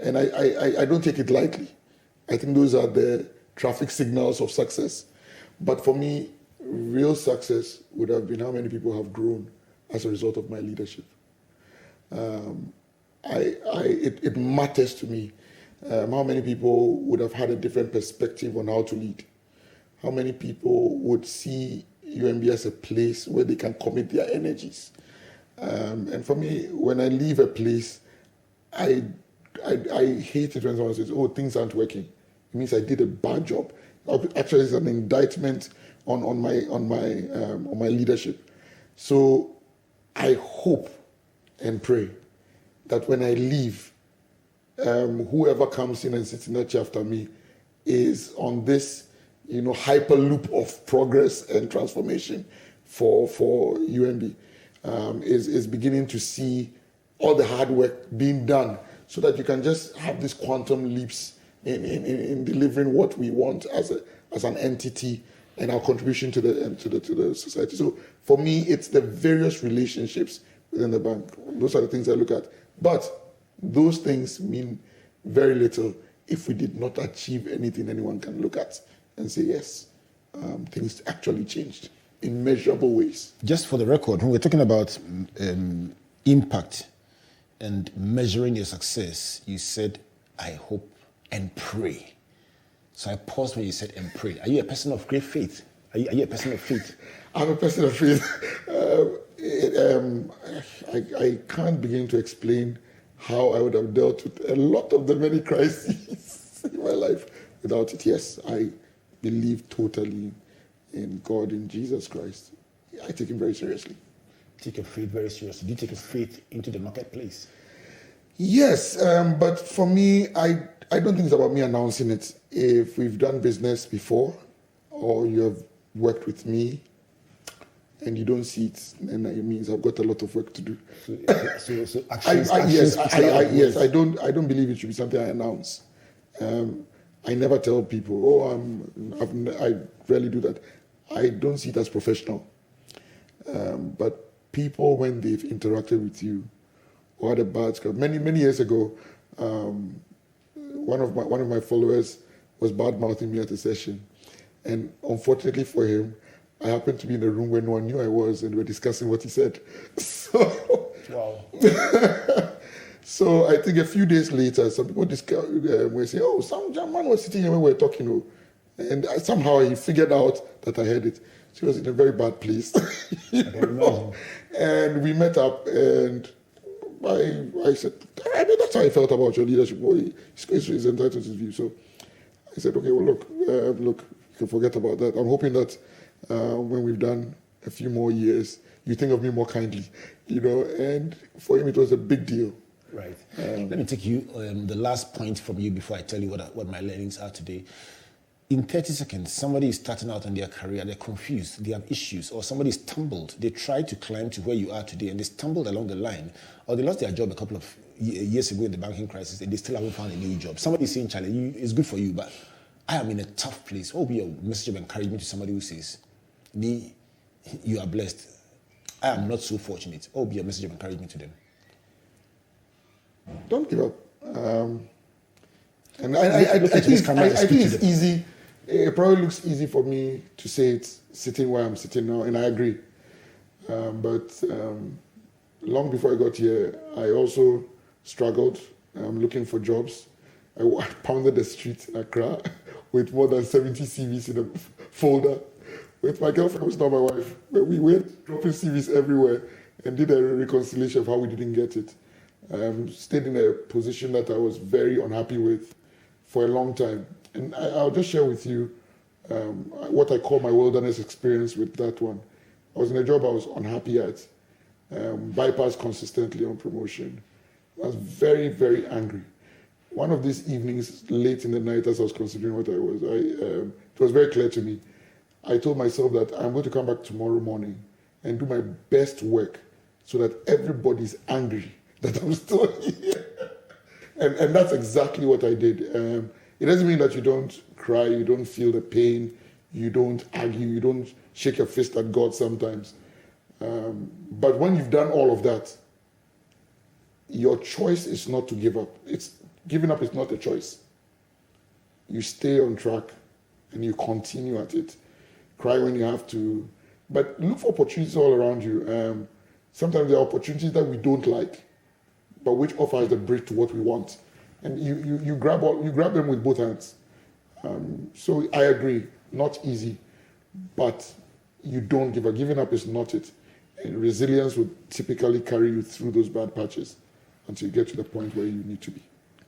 And I don't take it lightly. I think those are the traffic signals of success. But for me, real success would have been how many people have grown as a result of my leadership. It matters to me how many people would have had a different perspective on how to lead. How many people would see UMB as a place where they can commit their energies. And for me, when I leave a place, I hate it when someone says, "Oh, things aren't working." It means I did a bad job. Actually, it's an indictment on my leadership. So I hope and pray that when I leave, whoever comes in and sits in that chair after me is on this, hyperloop of progress and transformation for UMB. Is beginning to see all the hard work being done, so that you can just have these quantum leaps in delivering what we want as an entity and our contribution to the society. So for me, it's the various relationships within the bank. Those are the things I look at. But those things mean very little if we did not achieve anything anyone can look at and say, yes, things actually changed in measurable ways. Just for the record, when we're talking about impact and measuring your success, you said, I hope and pray. So I paused when you said and pray. Are you a person of great faith? Are you a person of faith? I'm a person of faith. I can't begin to explain how I would have dealt with a lot of the many crises in my life without it. Yes, I believe totally in God, in Jesus Christ. I take him very seriously. Take your faith very seriously. Do you take your faith into the marketplace? Yes, but for me, I don't think it's about me announcing it. If we've done business before, or you have worked with me, and you don't see it, then it means I've got a lot of work to do. So yes, I don't believe it should be something I announce. I never tell people, I rarely do that. I don't see it as professional. But people, when they've interacted with you or had a bad scrap, many years ago, one of my followers was bad mouthing me at a session, and unfortunately for him, I happened to be in a room where no one knew I was, and we were discussing what he said. So, wow. So I think a few days later, some people were saying, "Oh, some man was sitting here when we were talking," and somehow he figured out that I heard it. So he was in a very bad place. And we met up, and I said, "I mean, that's how I felt about your leadership. Well, he's entitled to his view." So I said, "Okay, well, look, you can forget about that. I'm hoping that when we've done a few more years, you think of me more kindly, And for him, it was a big deal. Right. Let me take you the last point from you before I tell you what my learnings are today. In 30 seconds, somebody is starting out in their career, they're confused, they have issues, or somebody stumbled. They tried to climb to where you are today, and they stumbled along the line, or they lost their job a couple of years ago in the banking crisis, and they still haven't found a new job. Somebody is saying, Charlie, it's good for you, but I am in a tough place. What will be a message of encouragement to somebody who says, "Nee, you are blessed. I am not so fortunate." What will be a message of encouragement to them? Don't give up. And I think it's easy. It probably looks easy for me to say it sitting where I'm sitting now, and I agree. But long before I got here, I also struggled looking for jobs. I pounded the streets in Accra with more than 70 CVs in a folder. With my girlfriend, who's not my wife, but we went dropping CVs everywhere and did a reconciliation of how we didn't get it. Stayed in a position that I was very unhappy with for a long time. And I'll just share with you what I call my wilderness experience with that one. I was in a job I was unhappy at, bypassed consistently on promotion. I was very, very angry. One of these evenings, late in the night, as I was considering what I was, it was very clear to me. I told myself that I'm going to come back tomorrow morning and do my best work so that everybody's angry that I'm still here. And that's exactly what I did. It doesn't mean that you don't cry, you don't feel the pain, you don't argue, you don't shake your fist at God sometimes. But when you've done all of that, your choice is not to give up. Giving up is not a choice. You stay on track and you continue at it. Cry when you have to, but look for opportunities all around you. Sometimes there are opportunities that we don't like, but which offers the bridge to what we want, and you grab them with both hands. So I agree, not easy, but you don't give up. Giving up is not it. And resilience will typically carry you through those bad patches until you get to the point where you need to be.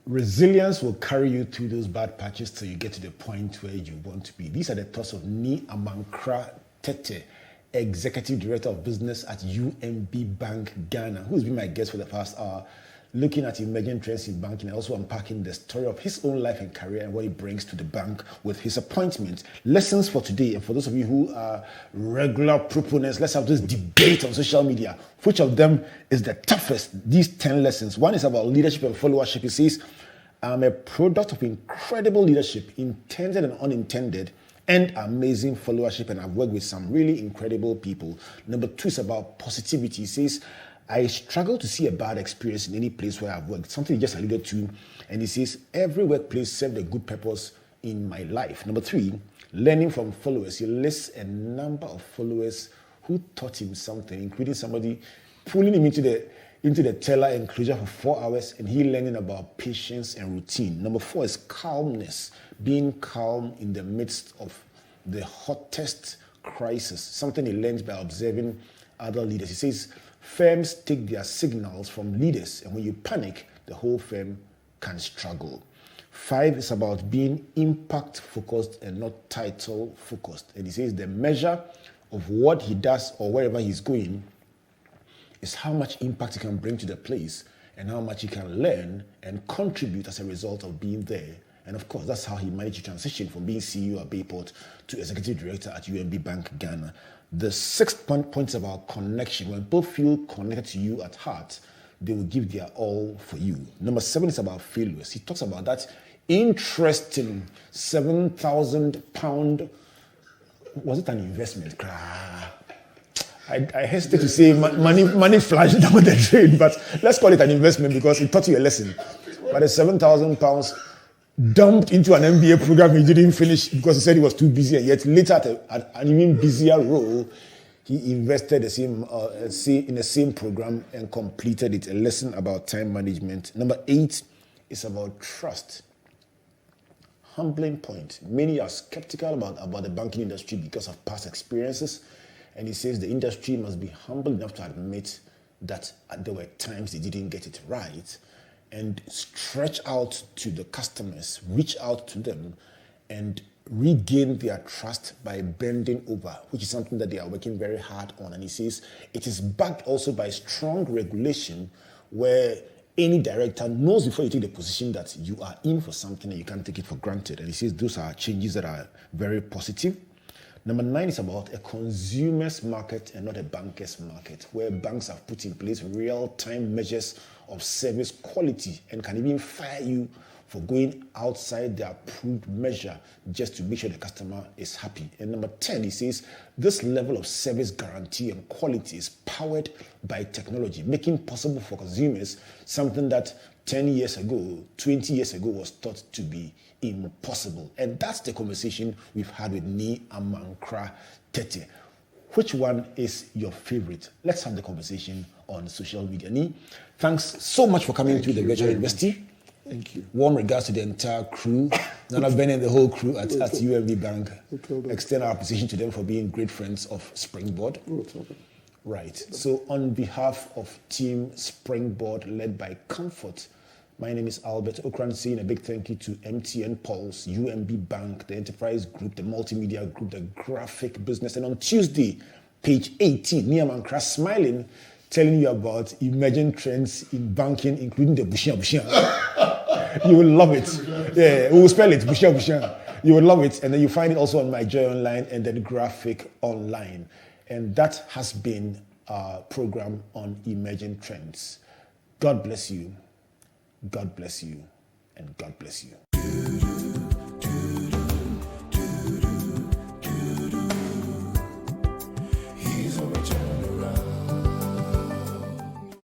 Resilience will carry you through those bad patches till you get to the point where you want to be. These are the thoughts of Amankra Tetteh, Executive Director of Business at UMB Bank Ghana, who has been my guest for the past hour, looking at emerging trends in banking and also unpacking the story of his own life and career and what he brings to the bank with his appointment. Lessons for today, and for those of you who are regular proponents, let's have this debate on social media. Which of them is the toughest? These 10 lessons. One is about leadership and followership. He says, I'm a product of incredible leadership, intended and unintended, and amazing followership, and I've worked with some really incredible people. Number 2 is about positivity. He says, I struggle to see a bad experience in any place where I've worked, something he just alluded to. And he says, every workplace served a good purpose in my life. Number 3, learning from followers. He lists a number of followers who taught him something, including somebody pulling him into the teller enclosure for 4 hours, and he learning about patience and routine. Number 4 is calmness, being calm in the midst of the hottest crisis, something he learned by observing other leaders. He says, firms take their signals from leaders, and when you panic, the whole firm can struggle. 5 is about being impact-focused and not title-focused. And he says the measure of what he does or wherever he's going is how much impact he can bring to the place and how much he can learn and contribute as a result of being there. And of course, that's how he managed to transition from being CEO at Bayport to Executive Director at UMB Bank Ghana. The 6th point is about connection. When people feel connected to you at heart, they will give their all for you. Number 7 is about failures. He talks about that interesting £7,000. Was it an investment? I hesitate to say money flashed down the drain, but let's call it an investment because it taught you a lesson. But the £7,000 dumped into an MBA program he didn't finish because he said he was too busy, and yet later at an even busier role, he invested in the same program and completed it. A lesson about time management. Number 8 is about trust. Humbling point. Many are skeptical about the banking industry because of past experiences, and he says the industry must be humble enough to admit that there were times they didn't get it right, and stretch out to the customers, reach out to them, and regain their trust by bending over, which is something that they are working very hard on. And he says it is backed also by strong regulation where any director knows before you take the position that you are in for something and you can't take it for granted. And he says those are changes that are very positive. Number 9 is about a consumer's market and not a banker's market, where banks have put in place real-time measures of service quality and can even fire you for going outside the approved measure just to make sure the customer is happy. And number 10, he says, this level of service guarantee and quality is powered by technology, making possible for consumers something that 10 years ago, 20 years ago was thought to be impossible. And that's the conversation we've had with Ni Amankra Tetteh. Which one is your favorite? Let's have the conversation on social media. Ni, thanks so much for coming to the Virtual University. Thank you. Warm regards to the entire crew, None of Ben and the whole crew at UMB Bank. Extend our appreciation to them for being great friends of Springboard. Right. So on behalf of Team Springboard, led by Comfort, my name is Albert Okran, saying a big thank you to MTN Pulse, UMB Bank, the Enterprise Group, the Multimedia Group, the Graphic Business. And on Tuesday, page 18, Ni Amankra smiling, telling you about emerging trends in banking, including the Bushian. You will love it. Yeah, we will spell it, Bushian. You will love it. And then you find it also on My Joy Online and then Graphic Online. And that has been our program on emerging trends. God bless you. God bless you. And God bless you.